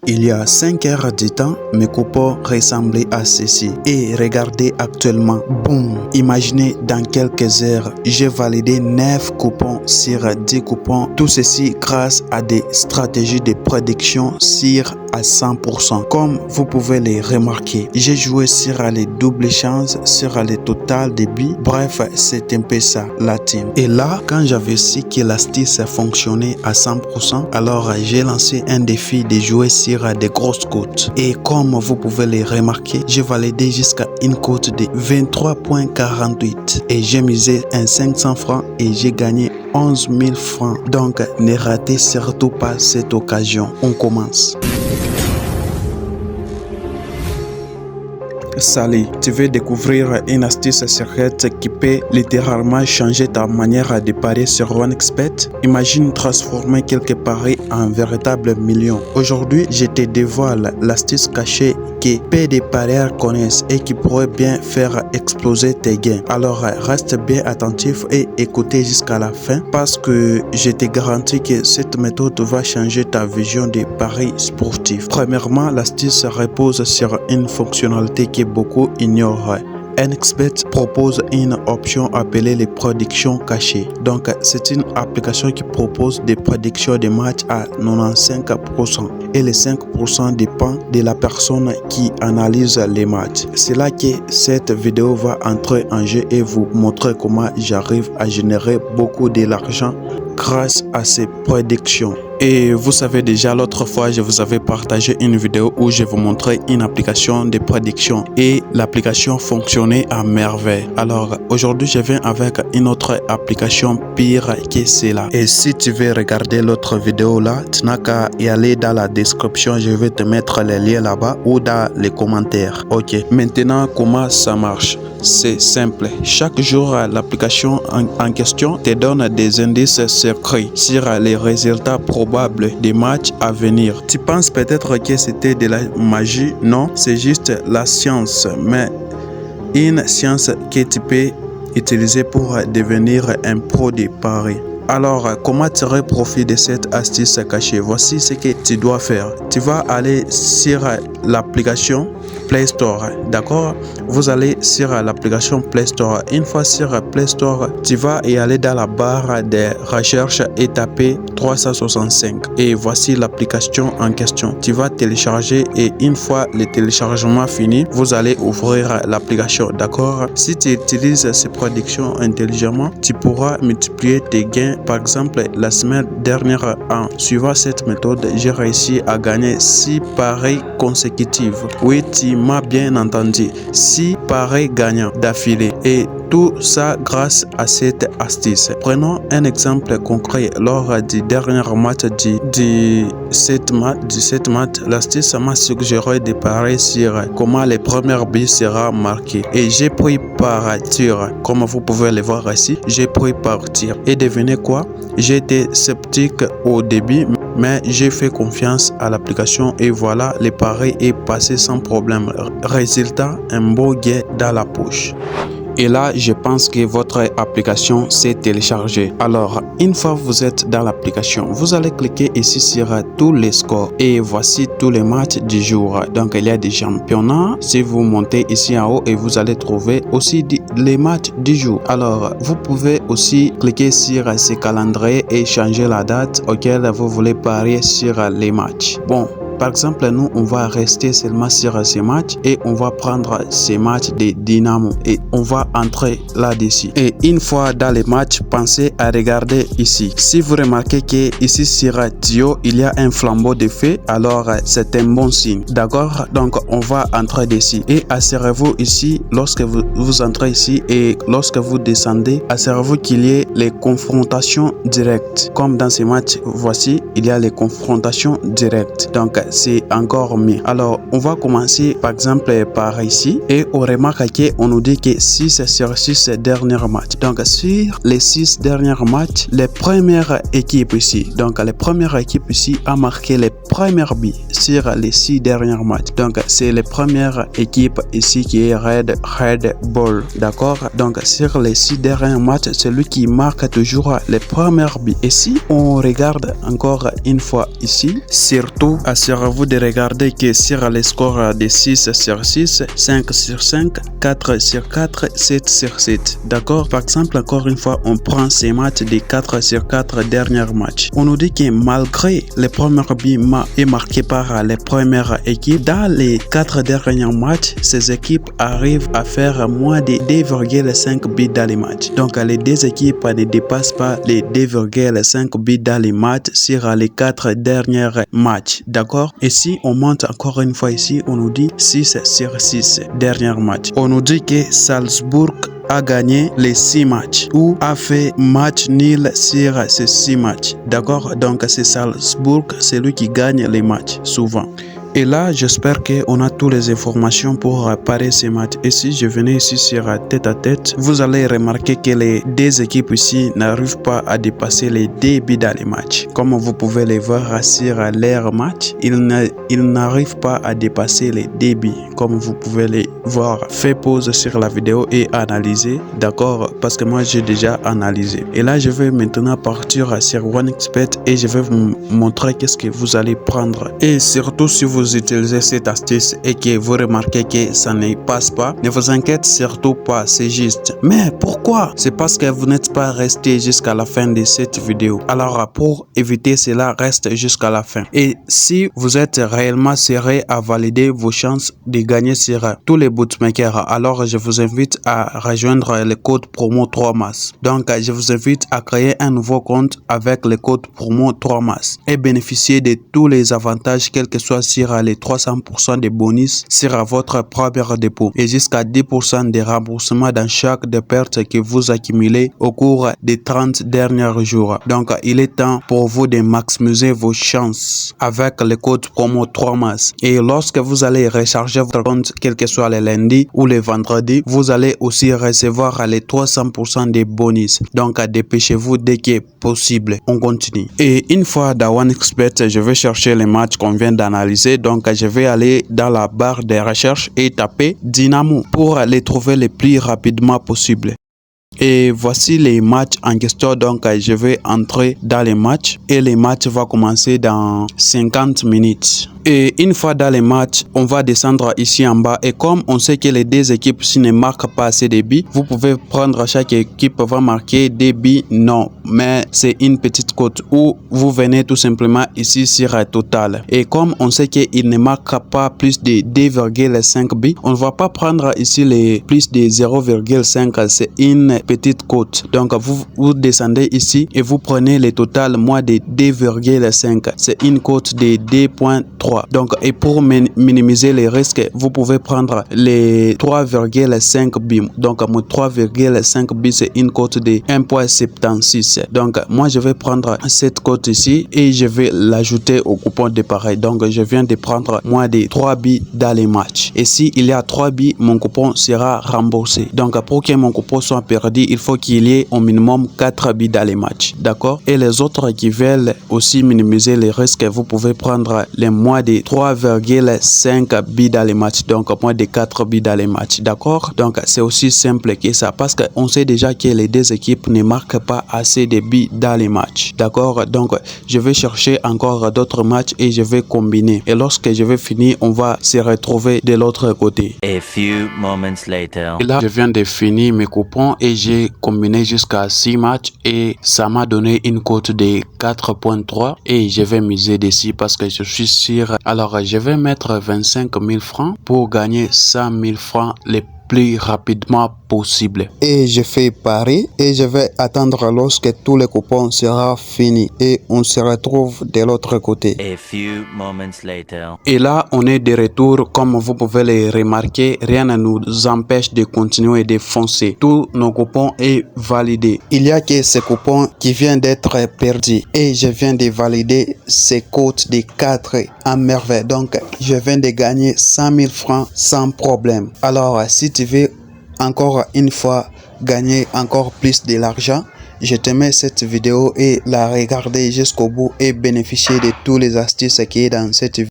Il y a 5 heures de temps, mes coupons ressemblaient à ceci. Et regardez actuellement, boum! Imaginez dans quelques heures, j'ai validé 9 coupons sur 10 coupons. Tout ceci grâce à des stratégies de prédiction sûres à 100%. Comme vous pouvez les remarquer, j'ai joué sur les doubles chances, sur les total débit. Bref, c'est un peu ça, la team. Et là, quand j'avais su que l'astuce fonctionnait à 100%, alors j'ai lancé un défi de jouer sur des grosses cotes. Et comme vous pouvez les remarquer, j'ai validé jusqu'à une cote de 23,48 et j'ai misé un 500 francs et j'ai gagné 11 000 francs. Donc ne ratez surtout pas cette occasion. On commence. Salut, tu veux découvrir une astuce secrète qui peut littéralement changer ta manière de parier sur OneXBet? Imagine transformer quelques paris en véritable million. Aujourd'hui, je te dévoile l'astuce cachée que peu de parieurs connaissent et qui pourrait bien faire exploser tes gains. Alors reste bien attentif et écoutez jusqu'à la fin parce que je te garantis que cette méthode va changer ta vision des paris sportifs. Premièrement, l'astuce repose sur une fonctionnalité que beaucoup ignorent. OneXBet propose une option appelée les prédictions cachées. Donc, c'est une application qui propose des prédictions de matchs à 95% et les 5% dépend de la personne qui analyse les matchs. C'est là que cette vidéo va entrer en jeu et vous montrer comment j'arrive à générer beaucoup de l'argent grâce à ces prédictions. Et vous savez déjà, l'autre fois, je vous avais partagé une vidéo où je vous montrais une application de prédiction et l'application fonctionnait à merveille. Alors, aujourd'hui, je viens avec une autre application pire que celle-là. Et si tu veux regarder l'autre vidéo là, tu n'as qu'à y aller dans la description. Je vais te mettre les liens là-bas ou dans les commentaires. Ok. Maintenant, comment ça marche? C'est simple. Chaque jour, l'application en question te donne des indices secrets sur les résultats probables des matchs à venir. Tu penses peut-être que c'était de la magie? Non, c'est juste la science, mais une science que tu peux utiliser pour devenir un pro de paris. Alors, comment tirer profit de cette astuce cachée? Voici ce que tu dois faire. Tu vas aller sur l'application Play Store, d'accord? Vous allez sur l'application Play Store. Une fois sur Play Store, tu vas y aller dans la barre de recherche et taper 365. Et voici l'application en question. Tu vas télécharger et une fois le téléchargement fini, vous allez ouvrir l'application, d'accord? Si tu utilises ces prédictions intelligemment, tu pourras multiplier tes gains. Par exemple, la semaine dernière, en suivant cette méthode, j'ai réussi à gagner 6 paris consécutifs. Oui, tu m'as bien entendu, 6 paris gagnants d'affilée. Et tout ça grâce à cette astuce. Prenons un exemple concret. Lors du dernier match du 7 match, l'astuce m'a suggéré de parier sur comment les premiers buts sera marqué. Et j'ai pris par tir. Comme vous pouvez le voir ici, j'ai pris par tir. Et devinez quoi? J'étais sceptique au début, mais j'ai fait confiance à l'application et voilà, le pari est passé sans problème. Résultat, un beau gain dans la poche. Et là, je pense que votre application s'est téléchargée. Alors, une fois que vous êtes dans l'application, vous allez cliquer ici sur tous les scores. Et voici tous les matchs du jour. Donc, il y a des championnats. Si vous montez ici en haut, et vous allez trouver aussi les matchs du jour. Alors, vous pouvez aussi cliquer sur ce calendrier et changer la date auquel vous voulez parier sur les matchs. Bon. Par exemple, nous, on va rester seulement sur ces matchs et on va prendre ces matchs de Dynamo et on va entrer là-dessus. Et une fois dans les matchs, pensez à regarder ici. Si vous remarquez que ici sur Tio, il y a un flambeau de feu, alors c'est un bon signe. D'accord? Donc, on va entrer dessus. Et assurez-vous ici, lorsque vous entrez ici et lorsque vous descendez, assurez-vous qu'il y ait les confrontations directes. Comme dans ces matchs, voici, il y a les confrontations directes. Donc, c'est encore mieux. Alors, on va commencer par exemple par ici et on remarque qu'on nous dit que 6 sur 6 derniers matchs. Donc, sur les 6 derniers matchs, les premières équipes ici, donc les premières équipes ici a marqué les premières buts sur les 6 derniers matchs. Donc, c'est les premières équipes ici qui est Red Bull. D'accord? Donc, sur les 6 derniers matchs, celui qui marque toujours les premières buts. Et si on regarde encore une fois ici, surtout sur vous de regarder que sur les scores de 6 sur 6, 5 sur 5, 4 sur 4, 7 sur 7. D'accord? Par exemple, encore une fois, on prend ces matchs des 4 sur 4 derniers matchs. On nous dit que malgré les premiers buts marqués par les premières équipes, dans les 4 derniers matchs, ces équipes arrivent à faire moins de 2,5 buts dans les matchs. Donc, les deux équipes ne dépassent pas les 2,5 buts dans les matchs sur les 4 derniers matchs. D'accord? Et si on monte encore une fois ici, on nous dit 6 sur 6 derniers matchs. On nous dit que Salzbourg a gagné les 6 matchs ou a fait match nul sur ces 6 matchs. D'accord? Donc, c'est Salzbourg, c'est lui qui gagne les matchs souvent. Et là, j'espère qu'on a toutes les informations pour parier ces matchs. Et si je venais ici sur tête à tête, vous allez remarquer que les deux équipes ici n'arrivent pas à dépasser les 2 buts dans les matchs. Comme vous pouvez les voir sur leur match, ils n'arrivent pas à dépasser les 2 buts. Comme vous pouvez les voir, faites pause sur la vidéo et analysez. D'accord? Parce que moi, j'ai déjà analysé. Et là, je vais maintenant partir sur OneXBet et je vais vous montrer qu'est-ce que vous allez prendre. Et surtout, si vous utilisez cette astuce et que vous remarquez que ça ne passe pas, ne vous inquiétez surtout pas, c'est juste. Mais pourquoi? C'est parce que vous n'êtes pas resté jusqu'à la fin de cette vidéo. Alors pour éviter cela, reste jusqu'à la fin. Et si vous êtes réellement sérieux à valider vos chances de gagner sur tous les bookmakers, alors je vous invite à rejoindre le code promo 3MAS. Donc je vous invite à créer un nouveau compte avec le code promo 3MAS et bénéficier de tous les avantages, quel que soit sur les 300% de bonus sur votre premier dépôt et jusqu'à 10% de remboursement dans chaque de pertes que vous accumulez au cours des 30 derniers jours. Donc, il est temps pour vous de maximiser vos chances avec le code promo 3MAS. Et lorsque vous allez recharger votre compte, quel que soit le lundi ou le vendredi, vous allez aussi recevoir les 300% de bonus. Donc, dépêchez-vous dès que possible. On continue. Et une fois dans OneXBet, je vais chercher les matchs qu'on vient d'analyser. Donc, je vais aller dans la barre de recherche et taper Dynamo pour les trouver le plus rapidement possible. Et voici les matchs en question. Donc, je vais entrer dans les matchs et les matchs vont commencer dans 50 minutes. Et une fois dans les matchs, on va descendre ici en bas. Et comme on sait que les deux équipes si ne marquent pas assez de buts, vous pouvez prendre chaque équipe va marquer des buts. Non, mais c'est une petite cote où vous venez tout simplement ici sur total. Et comme on sait qu'il ne marque pas plus de 2,5 buts, on ne va pas prendre ici les plus de 0,5. C'est une petite cote. Donc, vous descendez ici et vous prenez le total moins de 2,5. C'est une cote de 2,3. Donc, et pour minimiser les risques, vous pouvez prendre les 3,5 buts. Donc, 3,5 buts, c'est une cote de 1,76. Donc, moi, je vais prendre cette cote ici et je vais l'ajouter au coupon de pareil. Donc, je viens de prendre moins de 3 buts dans les matchs. Et si il y a 3 buts, mon coupon sera remboursé. Donc, pour que mon coupon soit perdu, il faut qu'il y ait au minimum 4 buts dans les matchs. D'accord? Et les autres qui veulent aussi minimiser les risques, vous pouvez prendre les moins de 3,5 buts dans les matchs, donc moins de 4 buts dans les matchs. D'accord? Donc c'est aussi simple que ça parce qu'on sait déjà que les deux équipes ne marquent pas assez de buts dans les matchs. D'accord? Donc je vais chercher encore d'autres matchs et je vais combiner. Et lorsque je vais finir, on va se retrouver de l'autre côté. A few moments later. Et là, je viens de finir mes coupons et j'ai combiné jusqu'à 6 matchs et ça m'a donné une cote de 4,3 et je vais miser dessus parce que je suis sûr. Alors, je vais mettre 25 000 francs pour gagner 100 000 francs les plus rapidement possible. Et je fais pari et je vais attendre lorsque tous les coupons sera fini et on se retrouve de l'autre côté. A few moments later. Et là, on est de retour. Comme vous pouvez le remarquer, rien ne nous empêche de continuer de foncer. Tous nos coupons est validé. Il y a que ce coupon qui vient d'être perdu et je viens de valider ces cotes de 4 à merveille. Donc, je viens de gagner 100 000 francs sans problème. Alors, si tu veux encore une fois gagner encore plus de l'argent, je te mets cette vidéo et la regarder jusqu'au bout et bénéficier de tous les astuces qui est dans cette vidéo.